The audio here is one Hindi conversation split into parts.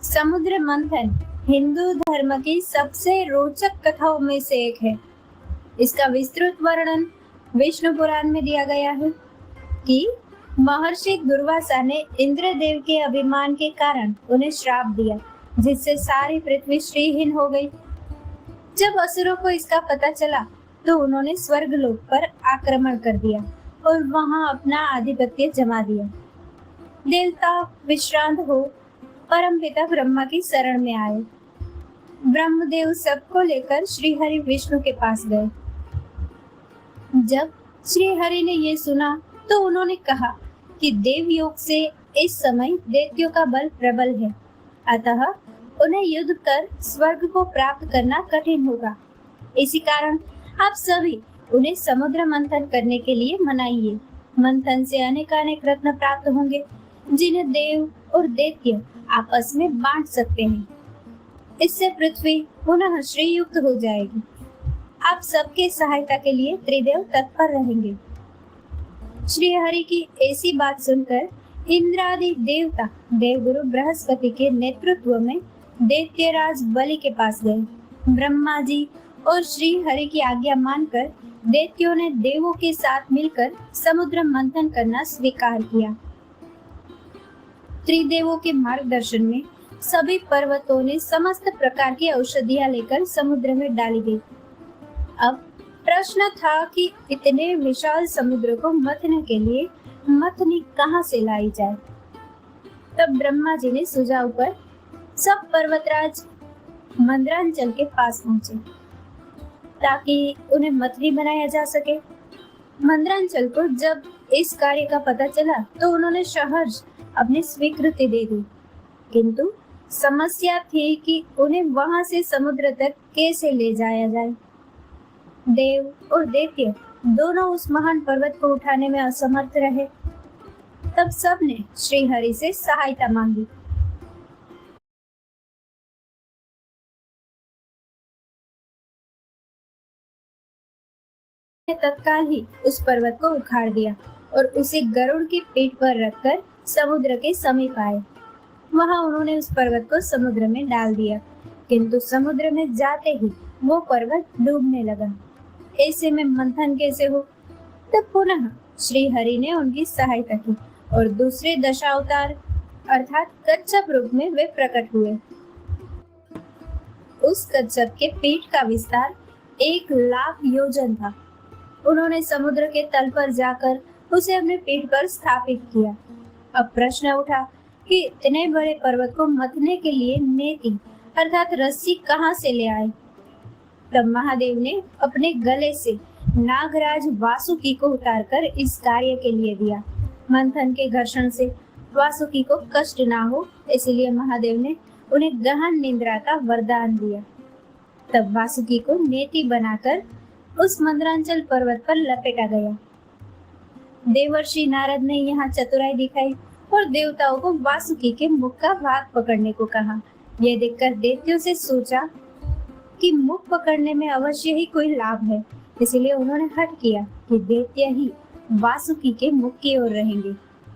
समुद्र मंथन हिंदू धर्म की सबसे रोचक कथाओं में से एक है। इसका विस्तृत वर्णन विष्णु पुराण में दिया गया है कि महर्षि दुर्वासा ने इंद्रदेव के अभिमान के कारण उन्हें श्राप दिया, जिससे सारी पृथ्वी श्रीहीन हो गई। जब असुरों को इसका पता चला तो उन्होंने स्वर्गलोक पर आक्रमण कर दिया और वहां अपना आधिपत्य जमा दिया। देवता विश्रांत हो परमपिता ब्रह्मा की शरण में आए। ब्रह्मदेव सबको लेकर श्रीहरि विष्णु के पास गए। जब श्रीहरि ने ये सुना तो उन्होंने कहा कि देवयोग से इस समय दैत्यों का बल प्रबल है, अतः उन्हें युद्ध कर स्वर्ग को प्राप्त करना कठिन होगा। इसी कारण आप सभी उन्हें समुद्र मंथन करने के लिए मनाइए। मंथन से अनेकानेक रत्न प्राप्त होंगे, जिन्हें देव और दैत्य आपस में बांट सकते हैं। इससे पृथ्वी पुनः श्रीयुक्त हो जाएगी। आप सबके सहायता के लिए त्रिदेव तत्पर रहेंगे। श्री हरि की ऐसी बात सुनकर इंद्रादि देवता देवगुरु बृहस्पति के नेतृत्व में दैत्यराज बलि के पास गए। ब्रह्मा जी और श्री हरि की आज्ञा मानकर दैत्यों ने देवों के साथ मिलकर समुद्र मंथन करना स्वीकार किया। त्रिदेवों के मार्गदर्शन में सभी पर्वतों ने समस्त प्रकार की औषधियां लेकर समुद्र में डाली गई। अब प्रश्न था कि इतने विशाल समुद्र को मथने के लिए मथनी कहां से लाई जाए। तब ब्रह्मा जी ने सुझाव पर सब पर्वतराज मंदरांचल के पास पहुंचे ताकि उन्हें मथनी बनाया जा सके। मंदरांचल को जब इस कार्य का पता चला तो उन्होंने सहर्ष अपनी स्वीकृति दे दी, किंतु समस्या थी कि उन्हें वहां से समुद्र तक कैसे ले जाया जाए। देव और दैत्य दोनों उस महान पर्वत को उठाने में असमर्थ रहे। तब सबने श्री हरि से सहायता मांगी। तत्काल ही उस पर्वत को उखाड़ दिया और उसे गरुड़ की पीठ पर रखकर समुद्र के समीप आए। वहां उन्होंने उस पर्वत को समुद्र में डाल दिया, किंतु समुद्र में जाते ही वो पर्वत डूबने लगा। ऐसे में मंथन कैसे हो। तब पुनः श्री हरि ने उनकी सहायता की और दूसरे दशावतार अर्थात कच्छप रूप में वे प्रकट हुए। उस कच्छप के पीठ का विस्तार 1,00,000 योजन था। उन्होंने समुद्र के तल पर जाकर उसे अपने पीठ पर स्थापित किया। अब प्रश्न उठा कि इतने बड़े पर्वत को मथने के लिए नेति अर्थात रस्सी कहां से ले आए। तब महादेव ने अपने गले से नागराज वासुकी को उतारकर इस कार्य के लिए दिया। मंथन के घर्षण से वासुकी को कष्ट ना हो, इसलिए महादेव ने उन्हें गहन निद्रा का वरदान दिया। तब वासुकी को नेति बनाकर उस मंदरांचल पर्वत पर लपेटा गया। देवर्षि नारद ने यहाँ चतुराई दिखाई और देवताओं को वासुकी के मुख का भाग पकड़ने को कहा। यह देखकर दैत्यों से सोचा कि मुख पकड़ने में अवश्य ही कोई लाभ है, इसलिए उन्होंने हठ किया कि दैत्य ही वासुकी के मुख की ओर रहेंगे।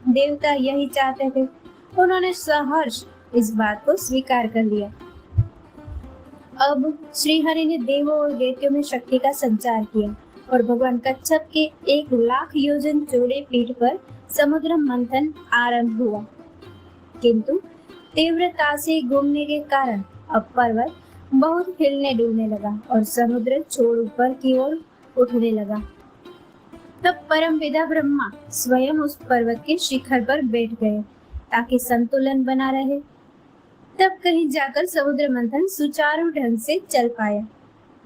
देवता यही चाहते थे। उन्होंने सहर्ष इस बात को स्वीकार कर लिया। अब श्रीहरि ने देवों और दैत्यों में शक्ति का संचार किया और भगवान कच्छप के 1,00,000 योजन चौड़े पीठ पर समुद्र मंथन आरंभ हुआ, किंतु तीव्रता से घूमने के कारण अब पर्वत बहुत हिलने डुलने लगा और समुद्र छोड़ ऊपर की ओर उठने लगा। तब परमपिता ब्रह्मा स्वयं उस पर्वत के शिखर पर बैठ गए ताकि संतुलन बना रहे। तब कहीं जाकर समुद्र मंथन सुचारू ढंग से चल पाया।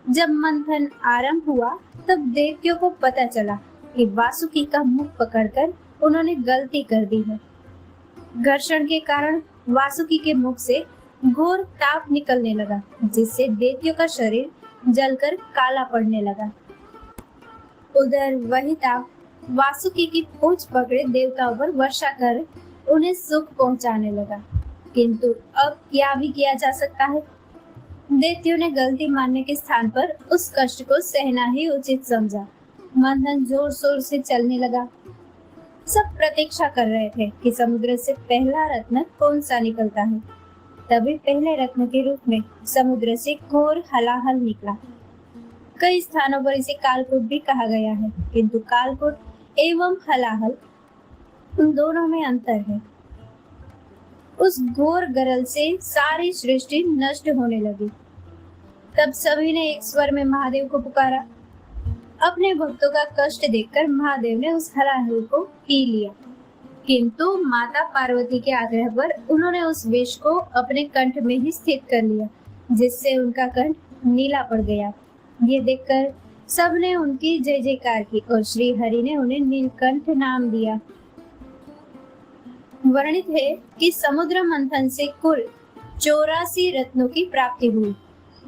जब मंथन आरंभ हुआ तब दैत्यों को पता चला कि वासुकी का मुख पकड़कर उन्होंने गलती कर दी है। घर्षण के कारण वासुकी के मुख से घोर ताप निकलने लगा, जिससे दैत्यों का शरीर जलकर काला पड़ने लगा। उधर वही ताप वासुकी की पूंछ पकड़े देवताओं पर वर्षा कर उन्हें सुख पहुंचाने लगा, किंतु अब क्या भी किया जा सकता है। दैत्यों ने गलती मानने के स्थान पर उस कष्ट को सहना ही उचित समझा। मंथन जोर शोर से चलने लगा। सब प्रतीक्षा कर रहे थे कि समुद्र से पहला रत्न कौन सा निकलता है। तभी पहले रत्न के रूप में समुद्र से घोर हलाहल निकला। कई स्थानों पर इसे कालकूट भी कहा गया है, किंतु कालकूट एवं हलाहल उन दोनों में अंतर है। उस घोर गरल से सारी सृष्टि नष्ट होने लगी। तब सभी ने एक स्वर में महादेव को पुकारा। अपने भक्तों का कष्ट देखकर महादेव ने उस हलाहल को पी लिया, किंतु माता पार्वती के आग्रह पर उन्होंने उस विष को अपने कंठ में ही स्थित कर लिया, जिससे उनका कंठ नीला पड़ गया। ये देखकर सबने उनकी जय जयकार की और श्री हरि ने उन्हें नीलकंठ नाम दिया। वर्णित है कि समुद्र मंथन से कुल 84 रत्नों की प्राप्ति हुई,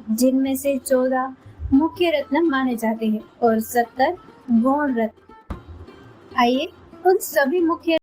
जिनमें से 14 मुख्य रत्न माने जाते हैं और 70 गौण रत्न। आइए उन सभी मुख्य